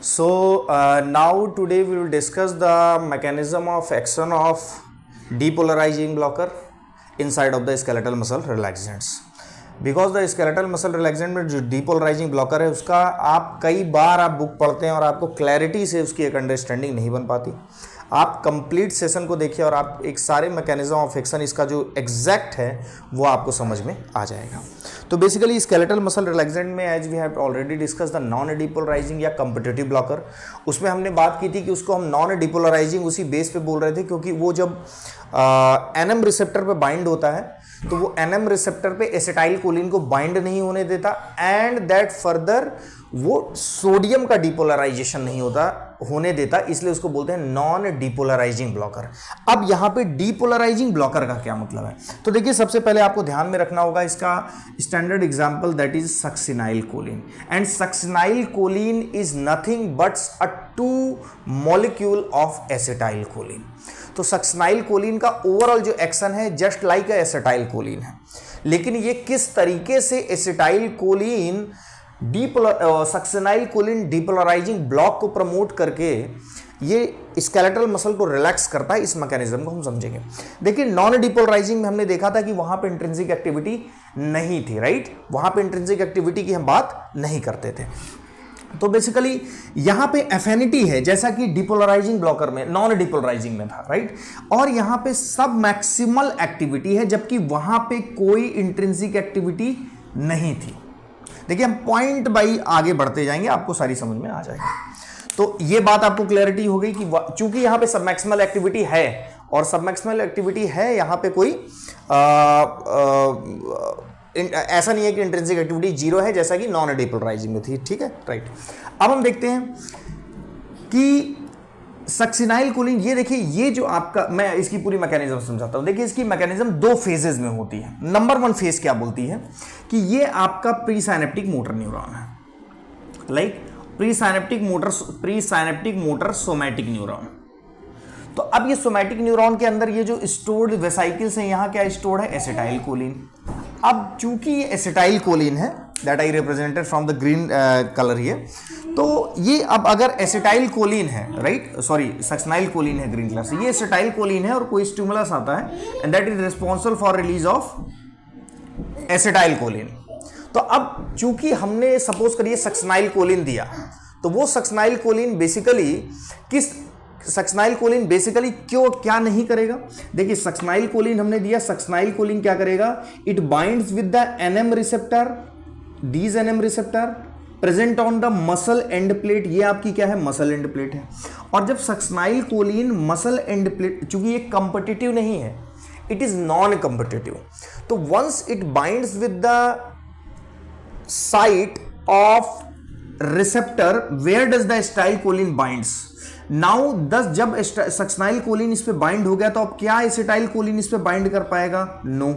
Now today we will discuss the mechanism of action of depolarizing blocker inside of the skeletal muscle relaxants. Because the skeletal muscle relaxant में जो depolarising blocker है उसका आप कई बार आप book पढ़ते हैं और आपको क्लैरिटी से उसकी एक अंडरस्टैंडिंग नहीं बन पाती. आप कंप्लीट सेशन को देखिए और आप एक सारे मैकेनिज्म ऑफ एक्शन इसका जो एग्जैक्ट है वो आपको समझ में आ जाएगा. तो बेसिकली स्केलेटल मसल रिलैक्सेंट में as we have already discuss the non depolarising या कम्पिटिटिव ब्लॉकर, उसमें हमने बात की थी कि उसको हम नॉन डीपोलराइजिंग उसी बेस पे बोल रहे थे क्योंकि वो जब एनएम रिसेप्टर पे बाइंड होता है तो वो एनएम रिसेप्टर पे एसिटाइल कोलिन को बाइंड नहीं होने देता एंड दैट फर्दर वो सोडियम का डीपोलराइजेशन नहीं होने देता, इसलिए उसको बोलते हैं नॉन डीपोलराइजिंग ब्लॉकर. अब यहां पे डीपोलराइजिंग ब्लॉकर का क्या मतलब है? तो देखिए सबसे पहले आपको ध्यान में रखना होगा इसका standard example that is succinyl choline and succinyl choline is nothing but a two molecule of acetyl choline. तो सक्सिनाइल कोलिन का ओवरऑल जो एक्शन है जस्ट लाइक एसिटाइल कोलिन है, लेकिन ये किस तरीके से acetyl choline succinyl choline depolarising block को प्रमोट करके ये स्केलेटल मसल को रिलैक्स करता है, इस मैकेनिज्म को हम समझेंगे. देखिए नॉन डीपोलराइजिंग में हमने देखा था कि वहां पे इंट्रिंसिक एक्टिविटी नहीं थी, राइट. वहां पे इंट्रिंसिक एक्टिविटी की हम बात नहीं करते थे. तो बेसिकली यहां पे एफिनिटी है जैसा कि डीपोलराइजिंग ब्लॉकर में नॉन डीपोलराइजिंग में था, राइट. और यहां पे सब मैक्सिमल एक्टिविटी है जबकि वहां पे कोई इंट्रिंसिक एक्टिविटी नहीं थी. देखिए हम पॉइंट बाई आगे बढ़ते जाएंगे, आपको सारी समझ में आ जाएगी. तो ये बात आपको क्लैरिटी हो गई कि चूंकि यहां पे सब मैक्सिमल एक्टिविटी है और सब मैक्सिमल एक्टिविटी है, यहां पे कोई ऐसा नहीं है कि इंट्रिंसिक एक्टिविटी जीरो है जैसा कि नॉन डीपोलराइजिंग में थी, ठीक है, राइट. अब हम देखते हैं कि सक्सिनाइल कोलिन, ये देखिए ये जो आपका, मैं इसकी पूरी मैकेनिज्म समझाता हूं. देखिए इसकी मैकेनिज्म दो फेजेस में होती है. नंबर वन फेज क्या बोलती है कि ये आपका प्री साइनेप्टिक मोटर न्यूरॉन है, like pre synaptic motor somatic neuron. तो अब ये सोमैटिक न्यूरॉन के अंदर ये जो स्टोर्ड वेसाइकल्स हैं, यहां क्या स्टोर्ड है? Acetyl choline. अब चूंकि ये एसिटाइल कोलिन है that I represented from the green colour ये, तो ये अब अगर एसिटाइल कोलिन है, राइट, सॉरी सक्सिनाइल कोलिन है ग्रीन कलर से, ये एसिटाइल कोलिन है और कोई स्टिमुलस आता है and that is responsible for release of acetyl choline. तो अब चूंकि हमने सपोज करिए सक्सिनाइल कोलिन दिया, तो वो सक्सिनाइल कोलिन बेसिकली क्यों क्या नहीं करेगा? देखिए सक्सिनाइल कोलिन हमने दिया, सक्सिनाइल कोलिन क्या करेगा? It binds with the NM receptor, these NM receptor present on the muscle end plate. ये आपकी क्या है? मसल एंड प्लेट है. और जब succinyl choline muscle end plate, चूंकि ये कंपिटिटिव नहीं है, इट इज नॉन कंपिटिटिव, तो once it binds with the site of receptor where does the acetyl choline binds. Now दस जब सक्सिनाइल कोलिन इस पे बाइंड हो गया तो अब क्या एसिटाइल कोलिन इस पे बाइंड कर पाएगा? नो.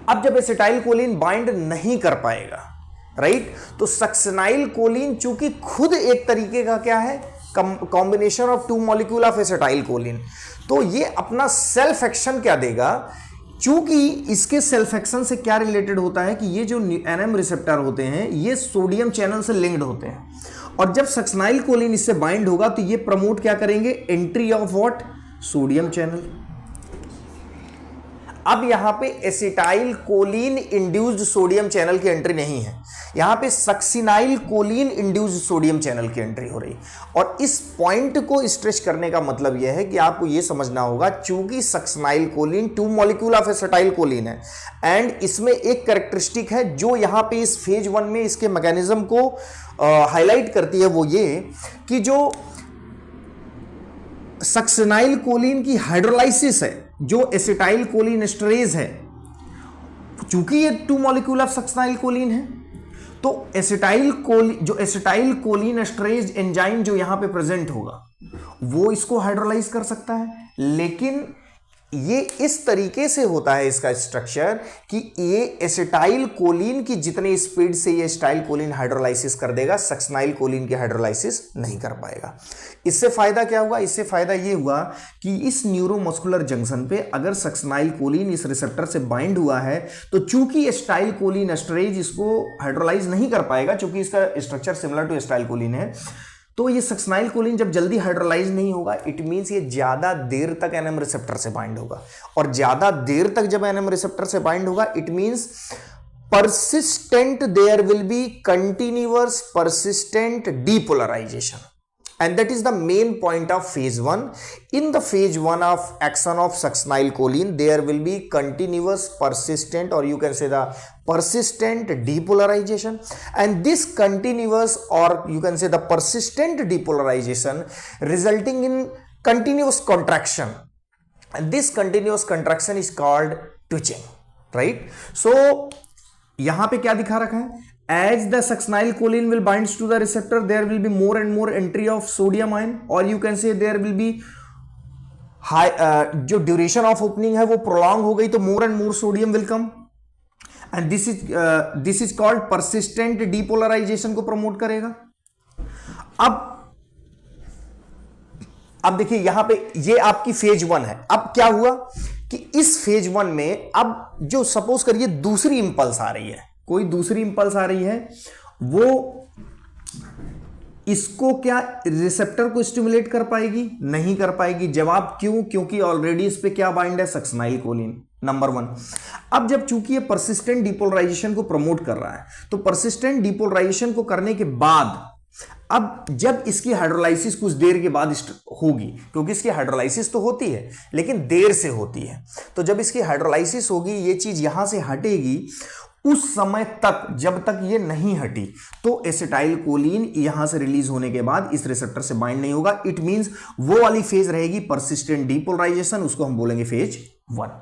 अब जब एसिटाइल कोलिन बाइंड नहीं कर पाएगा, राइट, तो सक्सिनाइल कोलिन चूंकि खुद एक तरीके का क्या है? Combination of to molecule of acetyl choline, तो ये अपना सेल्फ एक्शन क्या देगा? चूंकि इसके सेल्फ एक्शन से क्या रिलेटेड होता है कि ये जो एनएम रिसेप्टर होते हैं ये सोडियम चैनल से लिंक्ड होते हैं, और जब सक्सिनाइल कोलिन इससे बाइंड होगा तो ये प्रमोट क्या करेंगे? Entry of what? Sodium channel. अब यहां पे acetyl choline induced sodium channel की एंट्री नहीं है, यहां पे succinyl choline induced sodium channel की एंट्री हो रही. और इस पॉइंट को स्ट्रेच करने का मतलब यह है कि आपको यह समझना होगा चूंकि succinyl choline two molecule of acetyl choline है एंड इसमें एक कैरेक्टरिस्टिक है जो यहां पे इस फेज वन में इसके मैकेनिज्म को हाईलाइट करती है, वो ये कि जो सक्सिनाइल कोलिन की हाइड्रोलाइसिस है, जो एसिटाइल कोलिन एस्टरेज है, चूंकि ये two molecule of succinyl choline है, तो एसिटाइल कोलिन एस्टरेज एंजाइम जो यहां पे प्रेजेंट होगा वो इसको हाइड्रोलाइज कर सकता है, लेकिन ये इस तरीके से होता है इसका स्ट्रक्चर कि ये एसिटाइल कोलिन की जितनी स्पीड से ये एसिटाइल कोलिन हाइड्रोलाइसिस कर देगा, सक्सनाइल कोलिन की हाइड्रोलाइसिस नहीं कर पाएगा। इससे फायदा क्या हुआ? इससे फायदा ये हुआ कि इस न्यूरोमस्कुलर जंक्शन पे अगर सक्सनाइल कोलिन इस रिसेप्टर से बाइंड हुआ है तो चूंकि एसिटाइल कोलिन एस्टरेज इसको हाइड्रोलाइज नहीं कर पाएगा, चूंकि इसका structure similar to acetyl choline है, तो ये सक्सनाइल कोलिन जब जल्दी हाइड्रोलाइज नहीं होगा, इट मींस ये ज्यादा देर तक एनएम रिसेप्टर से बाइंड होगा, और ज्यादा देर तक जब एनएम रिसेप्टर से बाइंड होगा, it means persistent, there will be continuous persistent depolarization, and that is the main point of phase 1. In the phase 1 of action of succinyl choline, there will be continuous persistent, or you can say the persistent depolarization, and this continuous, or you can say the persistent depolarization resulting in continuous contraction, and this continuous contraction is called twitching, right? So यहां पे क्या दिखा रखा है? As the succinyl choline will binds to the receptor, there will be more and more entry of sodium ion, or you can say there will be high, जो duration of opening है वो prolong हो गई, तो more and more sodium will come, and this is called persistent depolarization को promote करेगा। अब देखिए यहां पे ये आपकी फेज 1 है। अब क्या हुआ कि इस फेज 1 में अब जो सपोज करिए दूसरी इंपल्स आ रही है, कोई दूसरी इंपल्स आ रही है, वो इसको क्या रिसेप्टर को स्टिमुलेट कर पाएगी? नहीं कर पाएगी। जवाब क्यों? क्योंकि ऑलरेडी इस पे क्या बाइंड है? Succinyl Colin, number 1। अब जब चूंकि ये परसिस्टेंट डिपोलराइजेशन को प्रमोट कर रहा है, तो परसिस्टेंट डिपोलराइजेशन को करने के बाद अब जब इसकी हाइड्रोलाइसिस कुछ देर के बाद होगी, क्योंकि इसकी हाइड्रोलाइसिस तो होती है लेकिन देर से होती है, तो जब इसकी हाइड्रोलाइसिस होगी, ये चीज यहां से हटेगी, उस समय तक जब तक ये नहीं हटी तो एसिटाइल कोलिन यहां से रिलीज होने के बाद इस रिसेप्टर से बाइंड नहीं होगा। इट मींस वो वाली फेज रहेगी परसिस्टेंट डिपोलराइजेशन, उसको हम बोलेंगे फेज 1।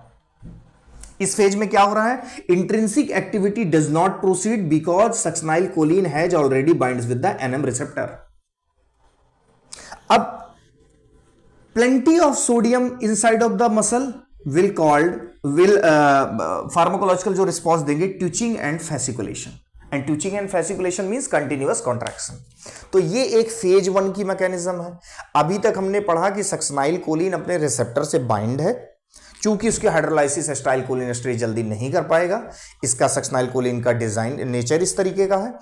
इस फेज में क्या हो रहा है? Intrinsic activity does not proceed because succinylcholine has already binds with the NM receptor. अब plenty of sodium inside of the muscle will pharmacological जो रिस्पॉन्स देंगे twitching and fasciculation, and twitching and fasciculation means continuous contraction. तो ये एक phase 1 की mechanism है। अभी तक हमने पढ़ा कि सक्सनाइल कोलिन अपने रिसेप्टर से बाइंड है, चूंकि उसकी हाइड्रोलाइसिस एसिटाइल कोलिन एस्टरेज जल्दी नहीं कर पाएगा, इसका सक्सनाइल कोलिन का डिजाइन नेचर इस तरीके का है,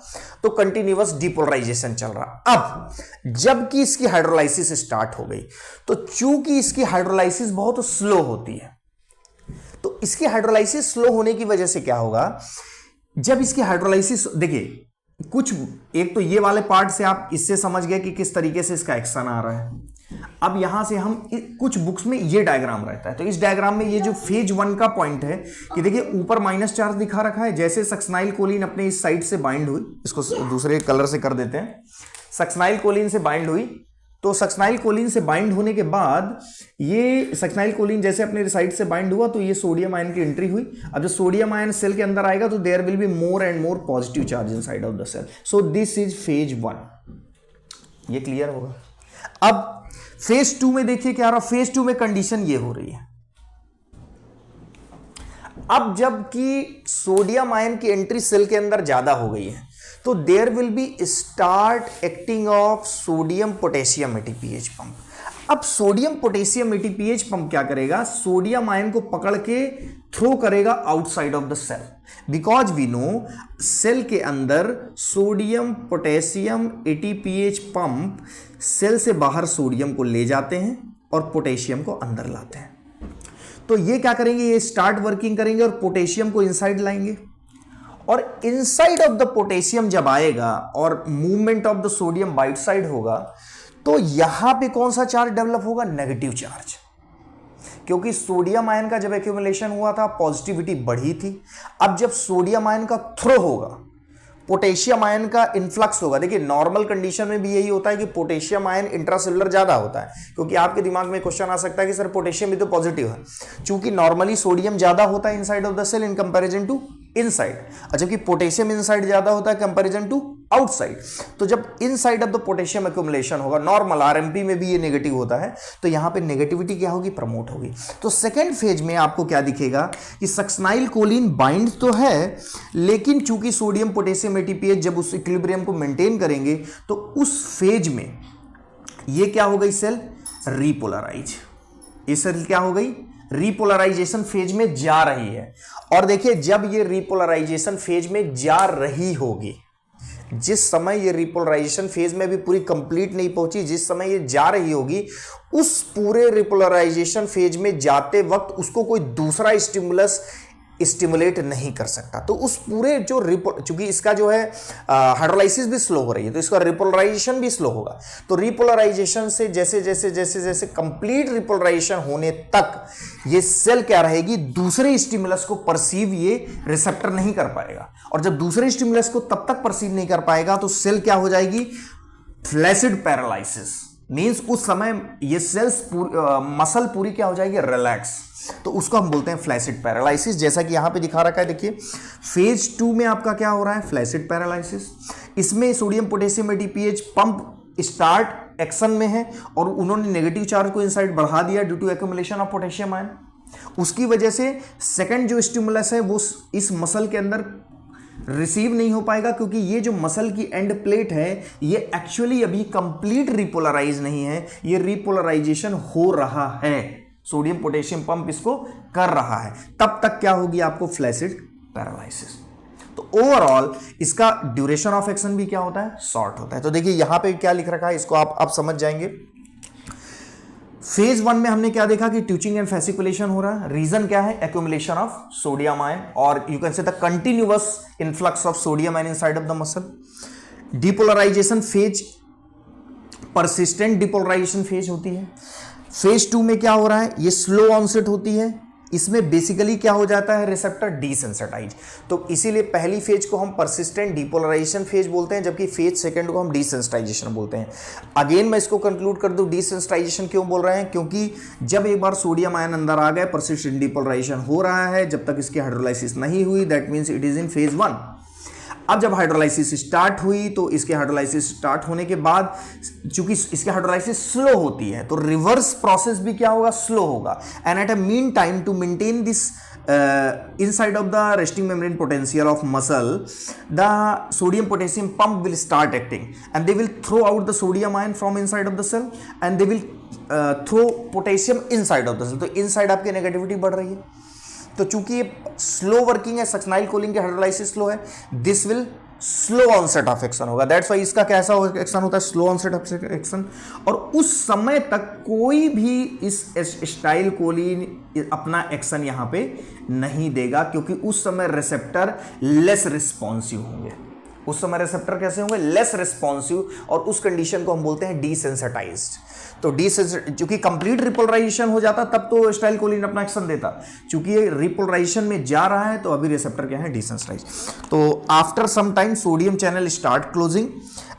तो कंटिन्यूअस डिपोलराइजेशन चल रहा। अब जबकि इसकी हाइड्रोलाइसिस स्टार्ट हो गई, तो चूंकि इसकी हाइड्रोलाइसिस बहुत स्लो होती है, तो इसकी हाइड्रोलाइसिस स्लो होने की वजह से क्या होगा? जब इसकी हाइड्रोलाइसिस, देखिए कुछ एक तो ये वाले पार्ट से आप इससे समझ गए कि किस तरीके से इसका एक्शन आ रहा है। अब यहां से हम कुछ बुक्स में ये डायग्राम रहता है, तो इस डायग्राम में ये जो फेज 1 का पॉइंट है कि देखिए ऊपर माइनस चार्ज दिखा रखा है, जैसे सक्सनाइल कोलिन अपने इस साइड से बाइंड हुई, इसको दूसरे कलर से कर देते हैं, सक्सनाइल कोलिन से बाइंड हुई, तो सक्सनाइल कोलिन से बाइंड होने के बाद ये सक्सनाइल कोलिन जैसे अपने साइड से बाइंड हुआ, तो ये सोडियम आयन की एंट्री हुई। अब जब सोडियम आयन सेल के अंदर आएगा तो there will be more and more positive charge inside of the cell, so this is phase 1। ये क्लियर होगा। अब फेज 2 में देखिए क्या रहा? फेज 2 में कंडीशन ये हो रही है, अब जबकि सोडियम आयन की एंट्री सेल के अंदर ज्यादा हो गई है, तो there will be start acting of sodium potassium ATPase pump. अब सोडियम पोटेशियम एटीपीएच पंप क्या करेगा? सोडियम आयन को पकड़ के थ्रो करेगा outside of the cell, because we know cell के अंदर sodium potassium ATPase pump cell से बाहर सोडियम को ले जाते हैं और पोटेशियम को अंदर लाते हैं। तो ये क्या करेंगे? ये स्टार्ट वर्किंग करेंगे और पोटेशियम को इनसाइड लाएंगे, और इनसाइड ऑफ द पोटेशियम जब आएगा और मूवमेंट ऑफ द सोडियम बाइट साइड होगा, तो यहां पे कौन सा चार्ज डेवलप होगा? नेगेटिव चार्ज, क्योंकि सोडियम आयन का जब एक्यूमुलेशन हुआ था पॉजिटिविटी बढ़ी थी। अब जब सोडियम आयन का थ्रो होगा, पोटेशियम आयन का इन्फ्लक्स होगा। देखिए नॉर्मल कंडीशन में भी यही होता है कि पोटेशियम आयन इंट्रासेलुलर ज्यादा होता है, क्योंकि आपके दिमाग में क्वेश्चन आ सकता है कि सर पोटेशियम भी तो पॉजिटिव है, चूंकि नॉर्मली सोडियम ज्यादा होता है inside of the cell in comparison to inside, जबकि पोटेशियम इनसाइड ज्यादा होता है कंपैरिजन टू आउटसाइड। तो जब inside of the potassium accumulation होगा, नॉर्मल आरएमपी में भी ये नेगेटिव होता है, तो यहां पे नेगेटिविटी क्या होगी, प्रमोट होगी। तो सेकेंड फेज में आपको क्या दिखेगा कि सक्सनाइल कोलिन बाइंड तो है, लेकिन चूंकि सोडियम पोटेशियम एटीपीएच जब उस इक्विलिब्रियम को मेंटेन करेंगे तो उस फेज में ये क्या हो गई, सेल रीपोलराइज। ये सेल क्या हो गई, रीपोलराइजेशन फेज में जा रही है। और देखिए जब ये रीपोलराइजेशन फेज में जा रही होगी, जिस समय ये रिपोलराइजेशन फेज में भी पूरी कंप्लीट नहीं पहुंची, जिस समय ये जा रही होगी, उस पूरे रिपोलराइजेशन फेज में जाते वक्त उसको कोई दूसरा स्टिमुलस स्टिमुलेट नहीं कर सकता। तो उस पूरे जो चूंकि इसका जो है हाइड्रोलाइसिस भी स्लो हो रही है, तो इसका रिपोलराइजेशन भी स्लो होगा। तो रिपोलराइजेशन से जैसे जैसे जैसे जैसे कंप्लीट रिपोलराइजेशन होने तक ये सेल क्या रहेगी, दूसरे स्टिमुलस को परसीव ये रिसेप्टर नहीं कर पाएगा। और जब दूसरे स्टिमुलस को तब तक परसीव नहीं कर पाएगा तो सेल क्या हो जाएगी, फ्लैसिड पैरालाइसिस। मींस उस समय ये सेल्स मसल पूरी क्या हो जाएगी, रिलैक्स। तो उसको हम बोलते हैं फ्लैसिड पैरालाइसिस, जैसा कि यहां पे दिखा रखा है। देखिए फेज 2 में आपका क्या हो रहा है, फ्लैसिड पैरालाइसिस। इसमें sodium potassium ATPase pump start action में है और उन्होंने नेगेटिव चार्ज को इनसाइड बढ़ा दिया due to accumulation of potassium ion. उसकी वजह से सेकंड जो स्टिमुलस है वो इस मसल के अंदर रिसीव नहीं हो पाएगा, क्योंकि ये जो मसल की एंड प्लेट है ये एक्चुअली अभी कंप्लीट रिपोलराइज नहीं है, ये रिपोलराइजेशन हो रहा है। सोडियम पोटेशियम पंप इसको कर रहा है, तब तक क्या होगी आपको, फ्लैसिड पैरालाइसिस। तो ओवरऑल इसका ड्यूरेशन ऑफ एक्शन भी क्या होता है, शॉर्ट होता है। तो देखिए यहां पे क्या लिख रखा है, इसको आप समझ जाएंगे। फेज 1 में हमने क्या देखा कि ट्यूचिंग एंड फेसिकुलेशन हो रहा है। रीजन क्या है, एक्यूमुलेशन ऑफ सोडियम आयन और you can say the continuous influx of sodium ion inside of the muscle. Depolarization phase persistent depolarization phase होती है। फेज 2 में क्या हो रहा है, ये स्लो ऑनसेट होती है। इसमें बेसिकली क्या हो जाता है, रिसेप्टर डीसेंसिटाइज। तो इसीलिए पहली फेज को हम परसिस्टेंट डिपोलराइजेशन फेज बोलते हैं, जबकि फेज सेकंड को हम डीसेंसिटाइजेशन बोलते हैं। अगेन मैं इसको कंक्लूड कर दूं, डीसेंसिटाइजेशन क्यों बोल रहे हैं, क्योंकि जब एक बार सोडियम आयन अंदर आ गए, परसिस्टेंट डिपोलराइजेशन हो रहा है, जब तक इसकी हाइड्रोलाइसिस नहीं हुई, that means it is in phase 1। अब जब हाइड्रोलाइसिस स्टार्ट हुई तो इसके हाइड्रोलाइसिस स्टार्ट होने के बाद चूंकि इसके हाइड्रोलाइसिस स्लो होती है तो रिवर्स प्रोसेस भी क्या होगा, स्लो होगा। And at a mean time to maintain this inside of the resting membrane potential of muscle, the sodium potassium pump will start acting and they will throw out the sodium ion from inside of the cell and they will throw potassium inside of the cell। तो inside आपकी negativity बढ़ रही है। तो चूंकि ये slow working है, succinyl choline की हाइड्रोलाइसिस स्लो है, this will slow onset of action होगा। दैट्स वाई इसका कैसा एक्शन होता है, स्लो ऑनसेट ऑफ एक्शन। और उस समय तक कोई भी इस एसिटाइल कोलिन अपना एक्शन यहां पे नहीं देगा, क्योंकि उस समय रिसेप्टर लेस रिस्पॉन्सिव होंगे। उस समय रिसेप्टर कैसे होंगे, लेस रिस्पॉन्सिव, और उस कंडीशन को हम बोलते हैं डीसेंसिटाइज्ड। तो चूंकि कंप्लीट रिपोलराइजेशन हो जाता तब तो एसिटाइल कोलिन अपना एक्शन देता, चूंकि ये रिपोलराइजेशन में जा रहा है तो अभी रिसेप्टर क्या है, डीसेंसिटाइज। तो after some time sodium channel start closing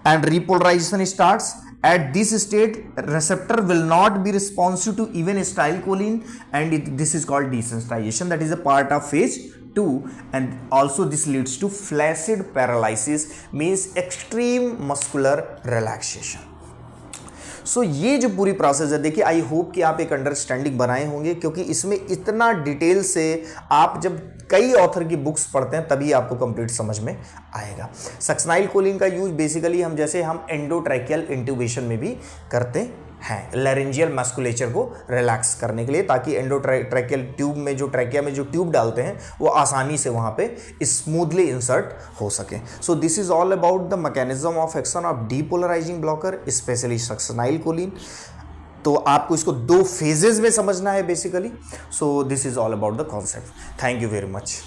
and repolarization starts. At this state, receptor will not be responsive to even acetylcholine, and this is called desensitization. That is a part of phase 2, and also this leads to flaccid paralysis, means extreme muscular relaxation. सो ये जो पूरी process है, देखिए I hope कि आप एक understanding बनाए होंगे, क्योंकि इसमें इतना डिटेल से आप जब कई ऑथर की बुक्स पढ़ते हैं तभी आपको कंप्लीट समझ में आएगा। सक्सनाइल कोलिन का यूज बेसिकली हम एंडोट्रैकियल इंट्यूबेशन में भी करते हैं, लैरिंजियल मस्कुलेचर को रिलैक्स करने के लिए, ताकि एंडोट्रैकियल ट्यूब में जो ट्रैकिया में जो ट्यूब डालते हैं वो आसानी से वहाँ पे स्मूथली इंसर्ट हो सके। So this is all about the mechanism of action of depolarising blocker, specially succinylcholine. तो आपको इसको 2 फेजेस में समझना है basically. So this is all about the concept. Thank you very much.